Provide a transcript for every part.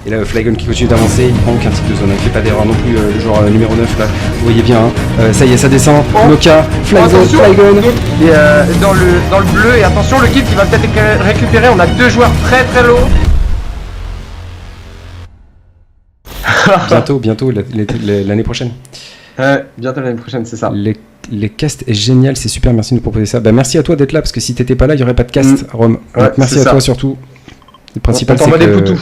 Et là, Flygon qui continue d'avancer, il prend aucun type de zone, il fait pas d'erreur non plus, le joueur numéro 9 là, vous voyez bien, hein. Ça y est, ça descend, Noka, Flygon, Et dans le bleu, et attention, le kill qui va peut-être être récupéré, on a deux joueurs très très low. bientôt l'année prochaine. Bientôt l'année prochaine, c'est ça. Les casts est génial, c'est super, merci de nous proposer ça. Bah, merci à toi d'être là, parce que si t'étais pas là, il n'y aurait pas de cast, Rome. Ouais, donc, merci à toi surtout. Le principal,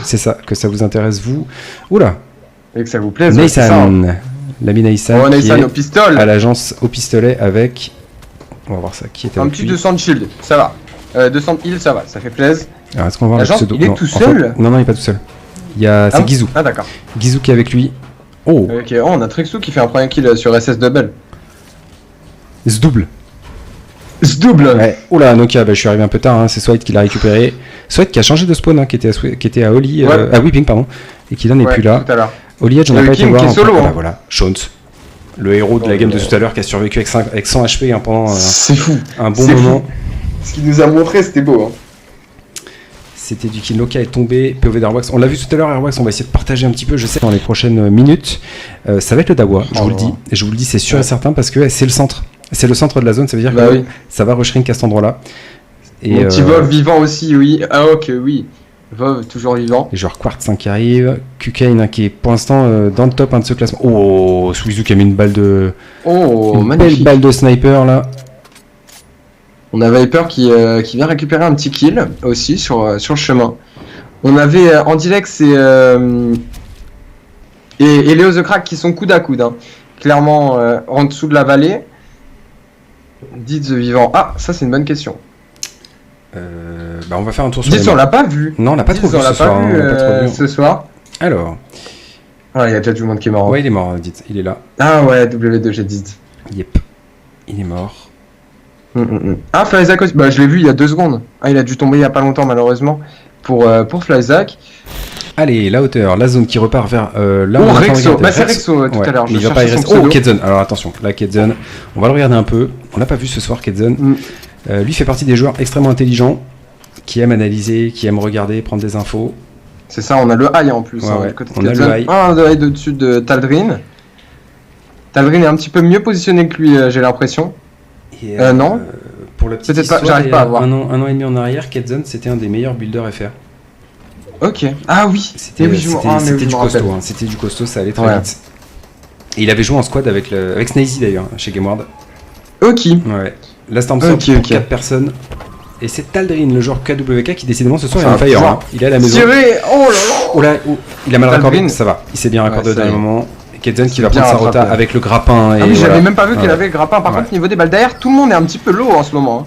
c'est ça, que ça vous intéresse, vous. Oula. Et que ça vous plaise. Naïsan, l'ami Naïsan, qui est au pistolet. à l'agence au pistolet avec... On va voir ça, qui était un petit 200 de shield, ça va. 200 de heal, ça va, ça fait plaisir. Alors, est-ce qu'on va voir l'agence, il est tout seul? Non, il est pas tout seul. C'est Guizou. Ah d'accord. Guizou qui est avec lui. Oh, Ok, on a Trixou qui fait un premier kill sur SS Double. Zdouble. Zdouble. Ouais. Oula, Noka, je suis arrivé un peu tard, hein. C'est Swight qui l'a récupéré. Swight qui a changé de spawn, hein, qui était à Oli, à Whipping, pardon, et qui là n'est plus là. Tout à l'heure. Oli Edge, on n'a pas été voir. Qui est solo, hein. Voilà, Shauns, le héros de la game de tout à l'heure, qui a survécu avec 100 HP hein, pendant c'est fou. Un bon moment. Ce qu'il nous a montré, c'était beau. Hein. C'était du kill. Noka est tombé, POV d'Airwax. On l'a vu tout à l'heure, Airwax, on va essayer de partager un petit peu. Je sais dans les prochaines minutes, ça va être le Dawa, je vous le dis. Et je vous le dis, c'est sûr et certain, parce que c'est le centre. C'est le centre de la zone, ça veut dire que ça va rushrink à cet endroit-là. Et mon petit Vov vivant aussi, oui. Ah ok, oui. Vov toujours vivant. Les joueurs Quartz qui arrivent. Qkane qui est pour l'instant dans le top de ce classement. Oh, Suizu qui a mis une balle de... Oh, une belle balle de sniper là. On a Viper qui vient récupérer un petit kill aussi sur le chemin. On avait Andilex et Léo The Crack qui sont coude à coude. Hein. Clairement en dessous de la vallée. Dites The Vivant. Ah, ça c'est une bonne question. On va faire un tour sur Dites, on l'a pas vu. Non, on l'a pas trop vu ce soir. Alors. Ah, il y a déjà tout le monde qui est mort. Ouais, il est mort, dites. Il est là. Ah ouais, W2G Dites. Yep. Il est mort. Ah, Flyzak aussi. Bah, je l'ai vu il y a 2 secondes. Ah, il a dû tomber il y a pas longtemps, malheureusement. Pour Flyzak. Allez, la hauteur, la zone qui repart vers là. Oh, Rexo. Bah, c'est Rexo tout à l'heure. Il va pas y rester. Oh, Kedzone. Alors attention, là, Kedzone. On va le regarder un peu. On l'a pas vu ce soir, Kedzone. Lui fait partie des joueurs extrêmement intelligents qui aiment analyser, qui aiment regarder, prendre des infos. C'est ça, on a le high en plus. Ouais, hein, ouais. Côté on a le high. Un de high au-dessus de Taldrin. Taldrin est un petit peu mieux positionné que lui, j'ai l'impression. Non. Pour la petite peut-être histoire, pas, j'arrive pas à voir. Un an et demi en arrière, Kedzone c'était un des meilleurs builders FR. Ok. Ah oui. C'était du costaud. Hein. C'était du costaud, ça allait très vite. Et il avait joué en squad avec Snazy d'ailleurs chez GameWard. Ok. Ouais. Là c'était pour 4 personnes. Et c'est Taldrin, le joueur KWK, qui décidément ce soir est en fire. Hein. Il est à la maison. Oh là, il a mal raccordé, ça va. Il s'est bien raccordé au dernier moment. Kedzone qui va prendre sa rota avec le grappin. Ah oui, j'avais même pas vu qu'il avait le grappin. Par contre, niveau des balles derrière, tout le monde est un petit peu low en ce moment.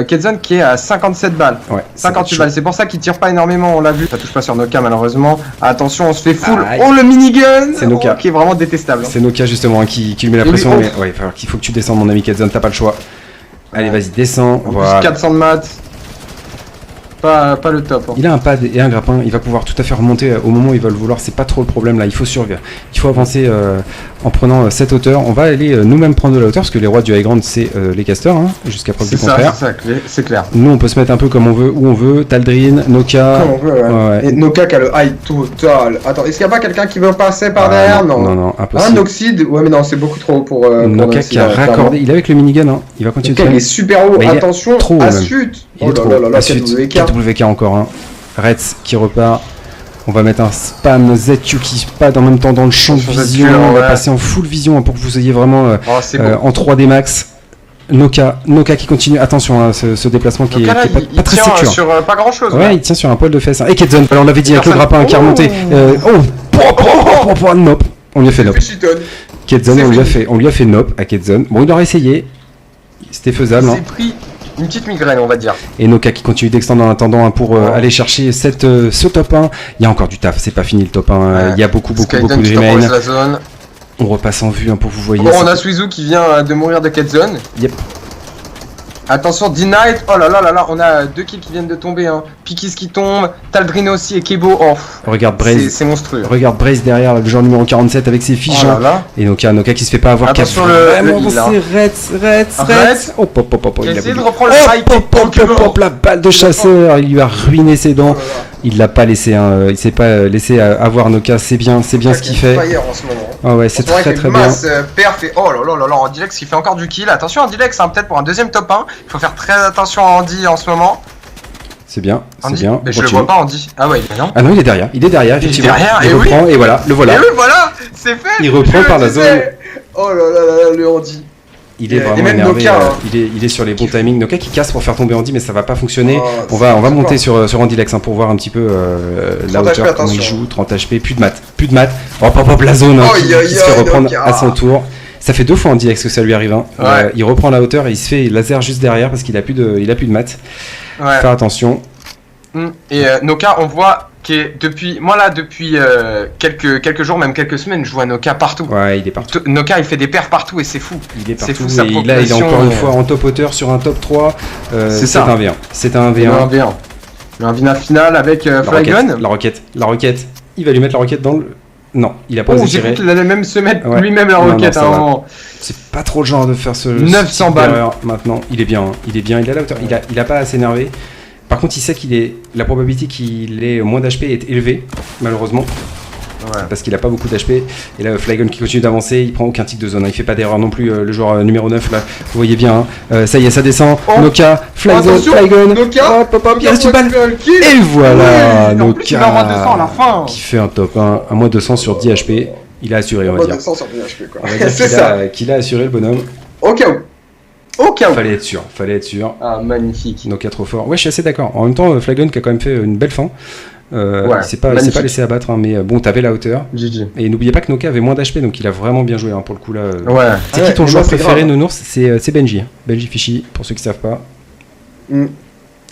Kedzone qui est à 57 balles. Ouais, 58 balles. C'est pour ça qu'il tire pas énormément, on l'a vu. Ça touche pas sur Noka malheureusement. Attention, on se fait full. Oh le minigun. C'est Noka qui est vraiment détestable. C'est Noka justement qui lui met la pression. Mais ouais, il faut que tu descendes, mon ami Kedzone, t'as pas le choix. Allez, vas-y, descends. Voilà. 400 de maths. Pas le top. Hein. Il a un pad et un grappin, il va pouvoir tout à fait remonter au moment où il va le vouloir, c'est pas trop le problème là, il faut survivre. Il faut avancer en prenant cette hauteur. On va aller nous-mêmes prendre de la hauteur parce que les rois du high ground c'est les casters, hein, jusqu'à preuve du contraire. C'est clair. Nous on peut se mettre un peu comme on veut, où on veut, Taldrin, Noka. Comme on veut, ouais. Et Noka qui a le high total. Attends, est-ce qu'il n'y a pas quelqu'un qui veut passer par derrière? Non, impossible. Un Noxide? Ouais, mais non, c'est beaucoup trop pour. Noka qui a raccordé, il est avec le minigun, hein. Il va continuer. Noka il est super haut, attention, à chute. Il est trop KWK encore, hein. Reds qui repart. On va mettre un spam ZQ qui pad en même temps dans le champ de vision. On va passer en full vision hein, pour que vous ayez vraiment en 3D max. Noka qui continue. Attention, hein, ce déplacement qui est pas très sécure. Sur pas grand chose. Ouais, il tient sur un poil de fesses. Hein. Et Kedzone, on l'avait dit avec le grappin qui est remonté. Nope. On lui a fait nope. Kedzone, on lui a fait nope à Kedzone. Bon, il aurait essayé. C'était faisable. C'est pris. Une petite migraine, on va dire. Et Noka qui continue d'extendre en attendant hein, pour aller chercher ce top 1. Il y a encore du taf, c'est pas fini le top 1. Il y a beaucoup de remain. On repasse en vue hein, pour vous voyez. Bon, on a Suizu qui vient de mourir de Kedzone. Yep. Attention, D-Knight. Oh là là là là, on a 2 kills qui viennent de tomber. Hein. Pikis qui tombe, Taldrino aussi et Kebo. Oh, regarde Braze. C'est monstrueux. Regarde Braze derrière, le joueur numéro 47 avec ses fiches. Oh là là. Et Noka qui se fait pas avoir. Attention le heal. Retz. Hop, hop, hop, hop. Il a essayé de reprendre le high kick. Hop, la balle de chasseur. Il lui a ruiné ses dents. Il l'a pas laissé, hein. Il s'est pas laissé avoir Noka. C'est bien ce qu'il fait. Ah ouais, c'est très très bien. Perf et oh là là là là, Andilex qui fait encore du kill. Attention Andilex, hein, peut-être pour un deuxième top 1. Il faut faire très attention à Andy en ce moment. C'est bien, c'est Andy, bien. Mais je le vois pas Andy. Ah ouais, non. Ah non, il est derrière, effectivement. Il reprend oui. Et voilà, le voilà. Et oui, voilà, c'est fait. Il reprend par la zone. Oh là là là, le Andy. Il est vraiment énervé, Noka, il est sur les bons timings. Noka qui casse pour faire tomber Andy, mais ça va pas fonctionner. On va monter sur Andilex hein, pour voir un petit peu la hauteur, comment il joue. 30 HP, plus de maths. Hop, la zone hein, qui se fait reprendre à son tour. Ça fait 2 fois Andilex que ça lui arrive. Hein. Ouais. Il reprend la hauteur et il se fait laser juste derrière parce qu'il a plus de maths. Ouais. Faire attention. Et Noka, on voit depuis quelques jours, même quelques semaines, je vois Noka partout. Ouais, il est partout. Noka, il fait des perfs partout et c'est fou. Il est partout. C'est fou, sa et là, il est encore une fois en top hauteur sur un top 3. C'est un V1. C'est un V1. Un V1 final avec Flygun. La roquette. Il va lui mettre la roquette dans le... Non, il a pas osé tirer. Il allait même se mettre lui-même la roquette. C'est pas trop le genre de faire ce 900 balles. Maintenant, il est bien. Il est à la hauteur. Il a pas à s'énerver. Par contre, il sait la probabilité qu'il ait moins d'HP est élevée, malheureusement. Ouais. Parce qu'il a pas beaucoup d'HP. Et là, Flygun qui continue d'avancer, il prend aucun tic de zone. Il fait pas d'erreur non plus, le joueur numéro 9 là. Vous voyez bien, hein. Ça y est, ça descend. Noka, Flygun, Noka, hop, il reste une balle. Et voilà, Noka qui fait un top 1, à moins 200 sur 10 HP. Il a assuré, on va dire. 200 sur 10 HP, quoi. C'est ça. Qu'il a assuré le bonhomme. Au cas où. Fallait être sûr. Ah, magnifique. Noka trop fort. Ouais, je suis assez d'accord. En même temps, Flygun qui a quand même fait une belle fin. Il s'est pas laissé abattre, hein, mais bon, t'avais la hauteur. GG. Et n'oubliez pas que Noka avait moins d'HP, donc il a vraiment bien joué hein, pour le coup là. Ouais. C'est qui ton joueur préféré, Nounours? C'est Benji. Benji Fichy, pour ceux qui savent pas.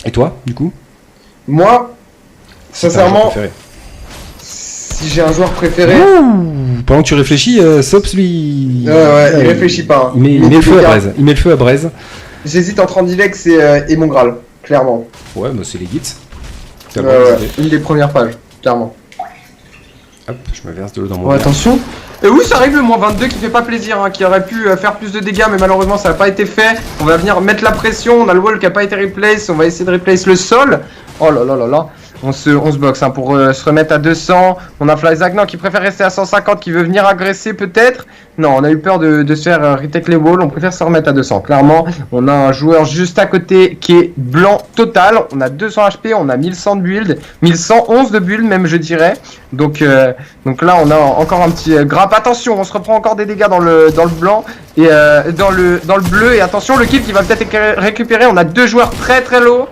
Et toi, du coup? Moi, sincèrement, si j'ai un joueur préféré. Pendant que tu réfléchis, Sops lui. Il réfléchit pas. Hein. Il met le feu à Braise. Il met le feu à Braise. J'hésite entre Andilex et mon Graal, clairement. Ouais, mais c'est les guides. Une des premières pages, clairement. Hop, je me verse de l'eau dans mon verre. Attention. Et oui, ça arrive le moins 22 qui fait pas plaisir, hein, qui aurait pu faire plus de dégâts, mais malheureusement ça n'a pas été fait. On va venir mettre la pression, on a le wall qui n'a pas été replace, on va essayer de replace le sol. Oh là là là là. On se boxe hein, pour se remettre à 200. On a Flyzagnan qui préfère rester à 150, qui veut venir agresser peut-être. Non, on a eu peur de se faire retake les walls. On préfère se remettre à 200. Clairement, on a un joueur juste à côté qui est blanc total. On a 200 HP, on a 1100 de build, 1111 de build même je dirais. Donc là, on a encore un petit grappe. Attention, on se reprend encore des dégâts dans le blanc et dans le bleu. Et attention, le kill qui va peut-être être récupéré. On a 2 joueurs très très low.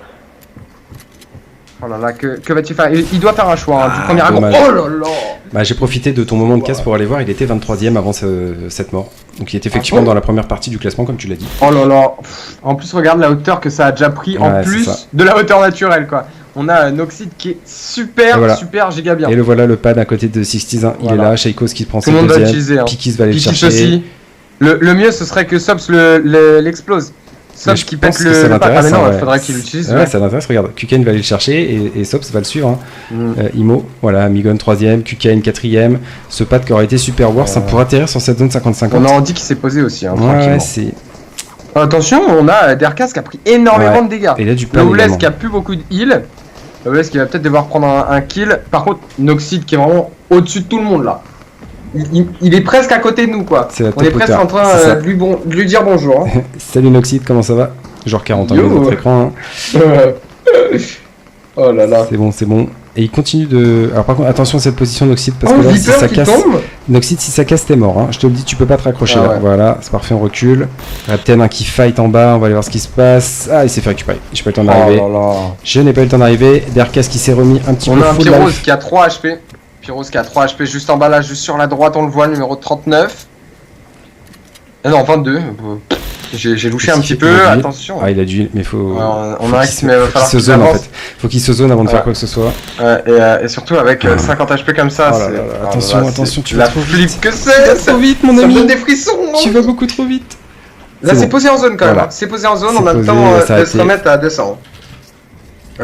Oh là là, que va-t-il faire? Il doit faire un choix hein, du premier aggro. Oh là là. Bah, j'ai profité de ton moment de casse pour aller voir, il était 23ème avant cette mort. Donc il était effectivement dans la première partie du classement comme tu l'as dit. Oh là là. En plus regarde la hauteur que ça a déjà pris en plus de la hauteur naturelle quoi. On a Noxide qui est super giga bien. Et le voilà le pad à côté de 61, il est là, Shaikos qui prend ses deuxième, va utiliser, hein. Pikis va aller le chercher. Aussi. Le mieux ce serait que Sops l'explose. Sops qui pète le. Ça l'intéresse. Ah mais non, il faudrait qu'il l'utilise. Ouais, ça l'intéresse. Regarde, Kuken va aller le chercher et Sops va le suivre. Hein. Imo, voilà, Migon 3ème, Kuken 4ème. Ce pad qui aurait été super worse, ça pourrait atterrir sur cette zone 50-50. On a Andy qui s'est posé aussi. Hein, ouais, c'est. Attention, on a Derkas qui a pris énormément de dégâts. Et là, du Lowless qui a plus beaucoup de heal. Lowless qui va peut-être devoir prendre un kill. Par contre, Noxide qui est vraiment au-dessus de tout le monde là. Il est presque à côté de nous quoi. On est presque en train de lui dire bonjour. Hein. Salut Noxide, comment ça va? Genre 40 ans de votre écran. Hein. Oh là là. C'est bon. Et il continue de. Alors par contre, attention à cette position Noxide parce que là, si ça casse. Noxide, si ça casse, t'es mort. Hein. Je te le dis, tu peux pas te raccrocher là. Ouais. Voilà, c'est parfait, on recule. Repten un qui fight en bas, on va aller voir ce qui se passe. Ah, il s'est fait récupérer. J'ai pas eu le temps d'arriver. Je n'ai pas eu le temps d'arriver. Derkas qui s'est remis un petit peu. On a un Pyros qui a 3 HP. Pyros qui a 3 HP juste en bas là, juste sur la droite, on le voit, numéro 39. Non, 22. J'ai louché un petit peu, attention. Ah, il a dû, mais faut. On a qu'il se zone en fait. Faut qu'il se zone avant de faire quoi que ce soit. Et surtout avec 50 HP comme ça, attention, tu vas la trop flip vite. que c'est. Trop vite, mon ami. Ça me donne des frissons. Tu vas beaucoup trop vite. Là, c'est posé en zone quand même. C'est posé en zone, on a le temps de se remettre à 200.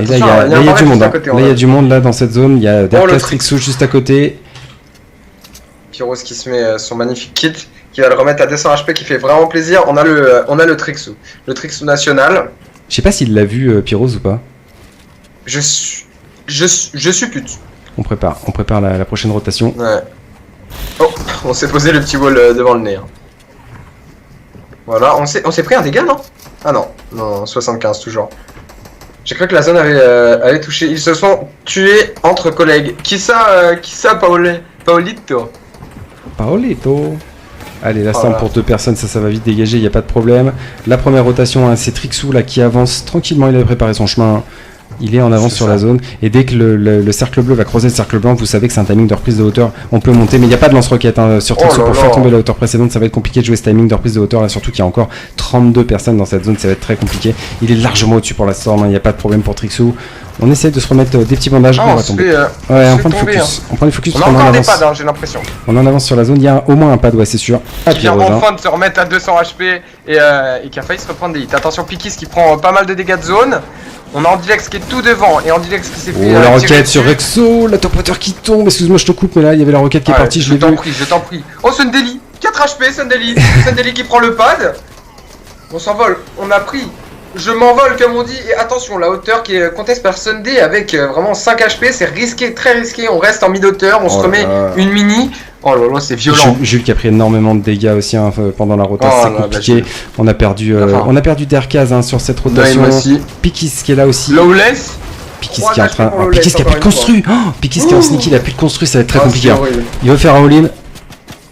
Et là, il y a du monde. Là, il y a du monde là dans cette zone. Il y a Derkas Trixou juste à côté. Pyros qui se met son magnifique kit, qui va le remettre à 200 HP, qui fait vraiment plaisir. On a le Trixou. Le Trixou national. Je sais pas s'il l'a vu, Pyros, ou pas. Je suppute. On prépare la prochaine rotation. Ouais. Oh, on s'est posé le petit wall devant le nez. Hein. Voilà, on s'est pris un dégât, non? Ah non, 75 toujours. J'ai cru que la zone avait touché. Ils se sont tués entre collègues. Qui ça, Paolito? Paolito. Allez, là, pour 2 personnes, ça va vite dégager, il n'y a pas de problème. La première rotation, hein, c'est Trixou là qui avance tranquillement, il avait préparé son chemin. Il est en avance sur la zone. Et dès que le cercle bleu va creuser le cercle blanc, vous savez que c'est un timing de reprise de hauteur. On peut monter, mais il n'y a pas de lance-roquette hein, sur Trixou pour faire tomber la hauteur précédente. Ça va être compliqué de jouer ce timing de reprise de hauteur. Là, surtout qu'il y a encore 32 personnes dans cette zone. Ça va être très compliqué. Il est largement au-dessus pour la storm. Il n'y a pas de problème pour Trixou. On essaie de se remettre des petits bandages. on va tomber. On prend le focus. On prend le focus. On a encore des pads, j'ai l'impression. On en avance sur la zone. Il y a au moins un pad, ouais, c'est sûr. Qui vient enfin de se remettre à 200 HP et qui a failli se reprendre des hits. Attention, Pikis qui prend pas mal de dégâts de zone. On a Andilex qui est tout devant et Andilex qui s'est fait. La roquette sur Rexo, la top water qui tombe. Excuse-moi, je te coupe, mais là il y avait la roquette qui est partie. Je t'en prie. Oh, Sundeli 4 HP, Sundeli qui prend le pad. On s'envole, on a pris. Je m'envole comme on dit. Et attention, la hauteur qui est conteste par Sunday avec vraiment 5 HP, c'est risqué, très risqué. On reste en mid-hauteur, on se remet une mini. Oh là là, c'est violent. Jules qui a pris énormément de dégâts aussi hein, pendant la rotation, c'est compliqué. On a perdu Derkas hein, sur cette rotation. Pikis qui est là aussi. Lowless. Pikis qui est en train. Pikis qui a plus de construit. Pikis qui est en sneaky, il a plus de construit, ça va être très compliqué. Hein. Il veut faire un all-in.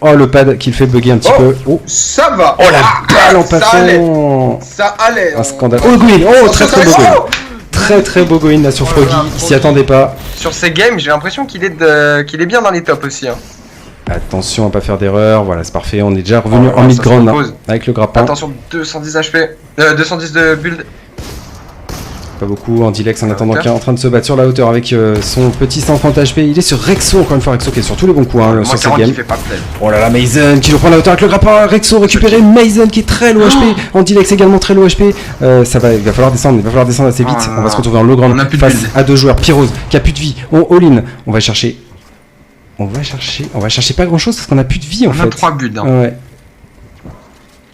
Oh, le pad qui le fait bugger un petit peu. Oh, ça va. Oh, la balle en passant. Ça allait. Un scandale. Oh, Goin. Oh, très beau Goin. Très beau Goin là sur Froggy. Il s'y attendait pas. Sur ces games, j'ai l'impression qu'il est bien dans les tops aussi. Hein. Attention à pas faire d'erreur, voilà c'est parfait, on est déjà revenu en mid-ground hein, avec le grappin. Attention, 210 HP, 210 de build. Pas beaucoup, Andilex en attendant qui est en train de se battre sur la hauteur avec son petit 130 HP. Il est sur Rexo, encore une fois Rexo qui est sur tous les bons coups hein, sur cette game. Oh là là, Mason qui reprend la hauteur avec le grappin, Rexo récupéré, Mason qui est très low HP, Andilex également très low HP. Il va falloir descendre assez vite, on va se retrouver en low ground face à 2 joueurs. Pyros qui a plus de vie, on all-in, on va chercher pas grand chose parce qu'on a plus de vie en fait. On a 3 builds. Hein. Ouais.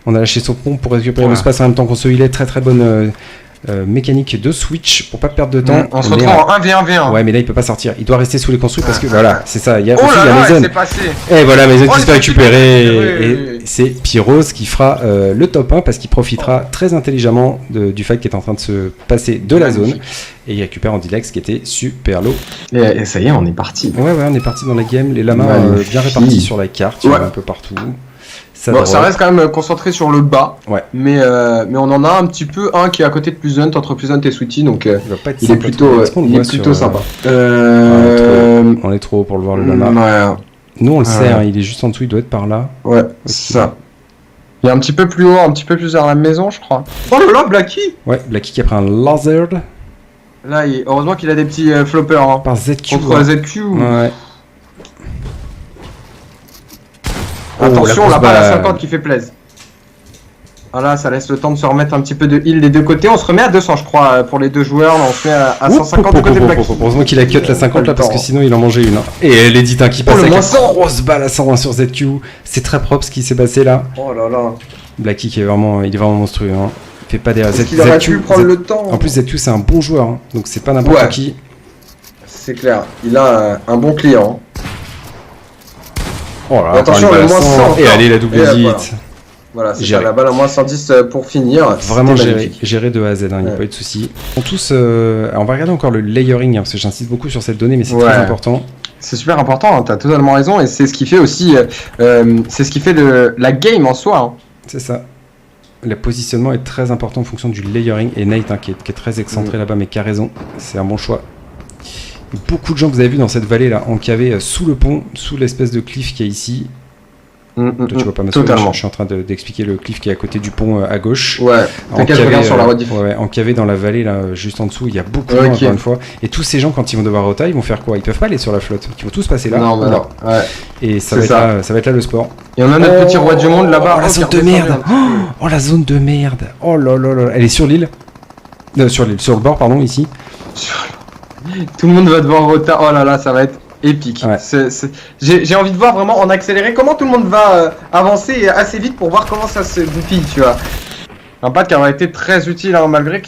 On a lâché son pont pour récupérer l'espace en même temps qu'on se healait. Très bonne mécanique de switch pour pas perdre de temps. On se retrouve en 1v1v1. Ouais, mais là il peut pas sortir. Il doit rester sous les construits parce que voilà, c'est ça. Il y a aussi la Mason. Et voilà, Mason qui se fait récupérer. Et c'est Pyros qui fera le top 1 parce qu'il profitera très intelligemment du fait qu'il est en train de se passer de la zone. Et il récupère Andilex qui était super low. Et ça y est, on est parti. Ouais, on est parti dans la game. Les lamas bien répartis sur la carte, un peu partout. Ça reste quand même concentré sur le bas, mais on en a un petit peu un qui est à côté de Plushunt, entre Plushunt et Sweetie, donc il est plutôt sympa. On est trop haut pour le voir le lama. Nous on le sait, hein, il est juste en dessous, il doit être par là. Ouais, c'est ça. Il est un petit peu plus haut, un petit peu plus vers la maison, je crois. Oh là là, Blacky. Ouais, Blacky qui a pris un laser. Là, heureusement qu'il a des petits floppers. Hein. Par ZQ. Contre ZQ. Ouais. Attention, la balle à 50 qui fait plaisir. Voilà, ça laisse le temps de se remettre un petit peu de heal des deux côtés. On se remet à 200, je crois, pour les deux joueurs. Là, on se met à 150 de côté de Blacky. Heureusement qu'il a cut la 50 là, parce que sinon il en mangeait une. Et l'édit qui passe avec une grosse balle à 120 sur ZQ. C'est très propre ce qui s'est passé là. Oh là là. Blacky qui est vraiment monstrueux. Hein. Il fait pas des ZQ. Il aurait pu prendre le temps. En plus, ZQ c'est un bon joueur, hein. Donc c'est pas n'importe qui. C'est clair. Il a un bon client. Oh là, attention, le moins 100. Et allez, la double hit. Voilà, c'est ça, la balle à moins 110 pour finir. Vraiment géré de A à Z, hein, il n'y a pas eu de soucis. On va regarder encore le layering, hein, parce que j'insiste beaucoup sur cette donnée, mais c'est très important. C'est super important, hein, t'as totalement raison, et c'est ce qui fait aussi, la game en soi. Hein. C'est ça. Le positionnement est très important en fonction du layering, et Nate, hein, qui est très excentré là-bas, mais qui a raison, c'est un bon choix. Beaucoup de gens que vous avez vu dans cette vallée là encavés sous le pont, sous l'espèce de cliff qui est ici. Toi, tu vois pas ma totalement. Je suis en train d'expliquer le cliff qui est à côté du pont à gauche. Ouais, encavé, sur la rediff. Ouais, encavé dans la vallée là, juste en dessous, il y a beaucoup de gens encore une fois. Et tous ces gens quand ils vont devoir rota, ils vont faire quoi? Ils peuvent pas aller sur la flotte. Ils vont tous passer là. Non, mais non. Ouais. Et ça va être là le sport. Et on a notre petit roi du monde là-bas. Oh, la zone de merde. Oh, la zone de merde. Oh là là là. Elle est sur l'île. Sur le bord, pardon, ici. Tout le monde va devoir rota. Oh là là, ça va être épique. Ouais. J'ai envie de voir vraiment en accéléré comment tout le monde va avancer assez vite pour voir comment ça se goupille, tu vois. Un pad qui aurait été très utile, hein, malgré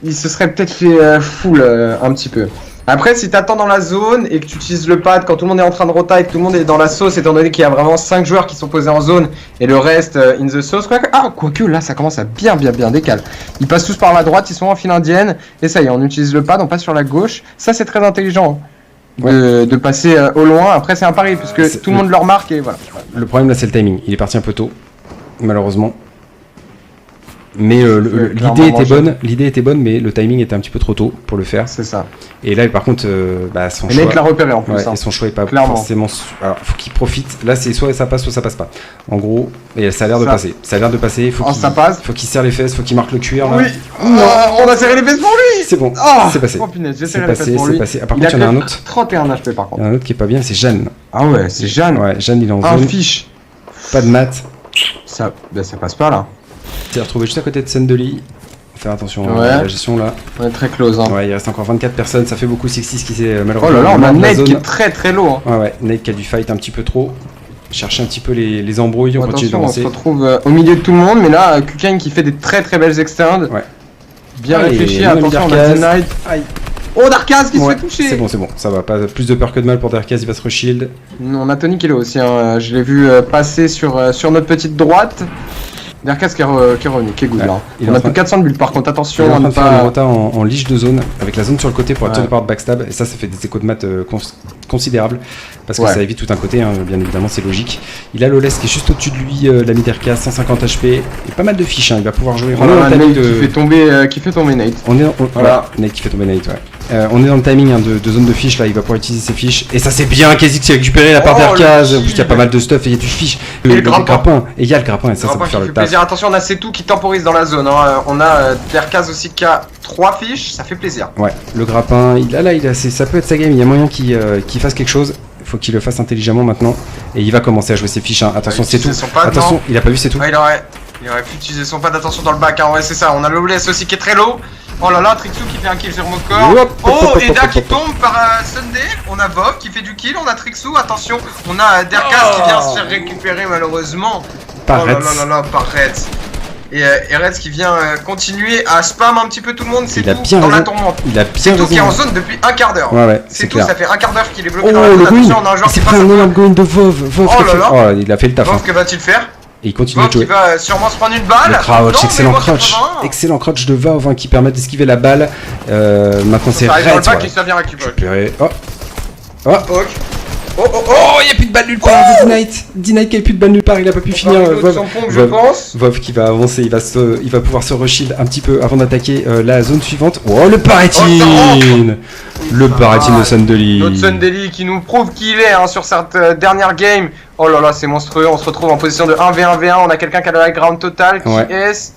il se serait peut-être fait full un petit peu. Après, si t'attends dans la zone et que tu utilises le pad quand tout le monde est en train de rota et que tout le monde est dans la sauce, étant donné qu'il y a vraiment 5 joueurs qui sont posés en zone et le reste in the sauce, quoique là ça commence à bien décaler. Ils passent tous par la droite, ils sont en file indienne et ça y est, on utilise le pad, on passe sur la gauche. Ça c'est très intelligent de passer au loin. Après c'est un pari puisque tout le monde le remarque et voilà. Le problème là c'est le timing, il est parti un peu tôt, malheureusement. Mais l'idée était bonne, mais le timing était un petit peu trop tôt pour le faire. C'est ça. Et là, par contre, son choix. Nate l'a repéré en plus. Ouais, et son choix est pas forcément. Alors, faut qu'il profite. Là, c'est soit ça passe, soit ça passe pas. En gros, et ça a l'air de passer. Ça a l'air de passer. Faut qu'il serre les fesses, faut qu'il marque le cuir. Là. Oui. On a serré les fesses pour lui. C'est bon. C'est passé. Oh punaise, j'ai serré les fesses pour lui. C'est passé. Par contre, il y en a un autre. 31 HP par contre. Il y en a un autre qui est pas bien, c'est Jeanne. Ah ouais, c'est Jeanne. Ouais, Jeanne, il est en zone. Un fiche. Pas de maths. Ça passe pas là. C'est retrouvé juste à côté de Sundeli. Faire attention à la gestion là. On est très close. Hein. Ouais, il reste encore 24 personnes, ça fait beaucoup. 6-6 qui s'est malheureusement. Oh là là, on a Nate qui est très low. Hein. Ouais, Nate qui a dû fight un petit peu trop. Chercher un petit peu les embrouilles, on continue d'avancer. On se retrouve au milieu de tout le monde, mais là, Kukane qui fait des très belles extends. Ouais. Bien réfléchi, attention, on a Night. Aïe. Oh, Darkaz qui se fait toucher. C'est bon, ça va. Pas plus de peur que de mal pour Darkaz, il va se reshield. On a Tony qui est là aussi, hein. Je l'ai vu passer sur notre petite droite. Darkaz qui est revenu, qui est good là. On a plus 400 de bulles par contre, attention. Il est en train de faire une rota en liche de zone, avec la zone sur le côté pour être sûr de pas de backstab. Et ça fait des échos de maths considérables. Parce que ça évite tout un côté, hein, bien évidemment, c'est logique. Il a Loles qui est juste au-dessus de lui, l'ami Darkaz, 150 HP. Et pas mal de fiches, hein, il va pouvoir jouer. Qui fait tomber Nate. Nate qui fait tomber Nate, ouais. On est dans le timing de zone de fiches, là, il va pouvoir utiliser ses fiches. Et ça, c'est bien, Kazik qui a récupéré la part d'Darkaz. En plus, il y a pas mal de stuff et il y a du fiche. Et le grappin. Et il y a le grappin, et ça peut faire le taf. Attention, on a Setou qui temporise dans la zone. Hein. On a Darkaz aussi qui a 3 fiches, ça fait plaisir. Ouais, le grappin, ça peut être sa game, il y a moyen qu'il fasse quelque chose. Il faut qu'il le fasse intelligemment maintenant. Et il va commencer à jouer ses fiches. Hein. Attention, c'est tout. Attention, il a pas vu, c'est tout. Ouais, il aurait pu utiliser son pad. Attention dans le back. Hein. Ouais, c'est ça. On a Loles aussi qui est très low. Oh là là, Trixou qui fait un kill sur Mokor. Oh, Eda qui tombe par Sunday. On a Vov qui fait du kill. On a Trixou. Attention, on a Darkaz qui vient se faire récupérer malheureusement. Par Reds. Oh là là, par Reds. Et Reds qui vient continuer à spam un petit peu tout le monde. C'est tout dans la tourmente. C'est tout qui est en zone depuis un quart d'heure. Ouais, c'est tout. Ça fait un quart d'heure qu'il est bloqué dans la zone. Attention, on a un joueur qui passe. C'est un énorme going de Vov. Oh là là. Oh, il a fait le taf. Vov, que va-t-il faire? Et il continue de jouer. Il va sûrement se prendre une balle. Le crouch, excellent crouch de Vov qui permet d'esquiver la balle. Maintenant c'est Reds. Qui se vient récupérer. Oh, il n'y a plus de balle nulle part de D-Night qui a plus de balle nulle part, il a pas pu finir. Vov qui va avancer, il va pouvoir se reshield un petit peu avant d'attaquer la zone suivante. Oh, le Paratine. Le Paratine de Sundeli. Notre Sundeli qui nous prouve qui il est sur cette dernière game. Oh là là, c'est monstrueux, on se retrouve en position de 1v1v1, on a quelqu'un qui a le high ground total, qui est...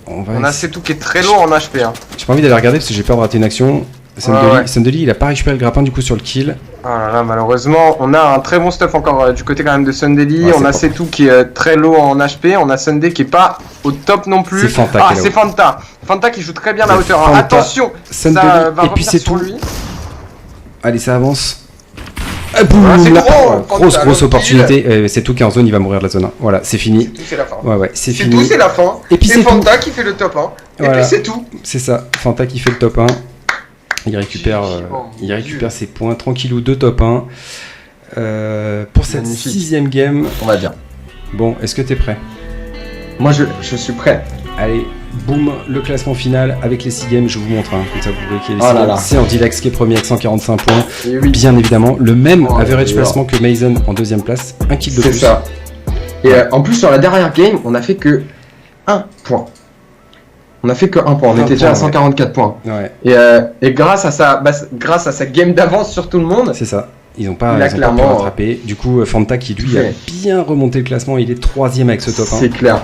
On a Setou qui est très lourd en HP. J'ai pas envie d'aller regarder parce que j'ai peur de rater une action. Sundeli, il a pas récupéré le grappin du coup sur le kill. Oh là là, malheureusement, on a un très bon stuff encore du côté quand même de Sundeli. On a Setou qui est très low en HP. On a Sunday qui est pas au top non plus. C'est Fanta. C'est Fanta. Fanta qui joue très bien la hauteur. Hein. Attention, Sundeli, ça va et puis c'est tout. Lui. Allez, ça avance. Boum, grosse opportunité. C'est tout qui est en zone, il va mourir de la zone 1. Voilà, c'est fini. C'est tout, c'est la fin. Ouais, c'est fini. C'est tout, c'est la fin. Et puis c'est Fanta qui fait le top 1. Et puis c'est tout. C'est ça, Fanta qui fait le top 1. Il récupère ses points tranquillou de top 1 pour cette 6ème game. On va dire. Bon, est-ce que t'es prêt? Moi je suis prêt. Allez, boum, le classement final avec les 6 games, je vous montre, hein, comme ça vous voyez qu'il y a les 6 games. C'est Andilex qui est premier avec 145 points, bien évidemment, le même average placement que Mason en 2ème place, 1 kill de plus. C'est ça. Et en plus sur la dernière game, on a fait que 1 point. On a fait que 1 point, on était déjà à 144 points. Ouais. Et grâce à sa game d'avance sur tout le monde. C'est ça. Ils n'ont pas pu rattraper. Du coup, Fanta qui lui a bien remonté le classement, il est 3ème avec ce top 1. C'est clair.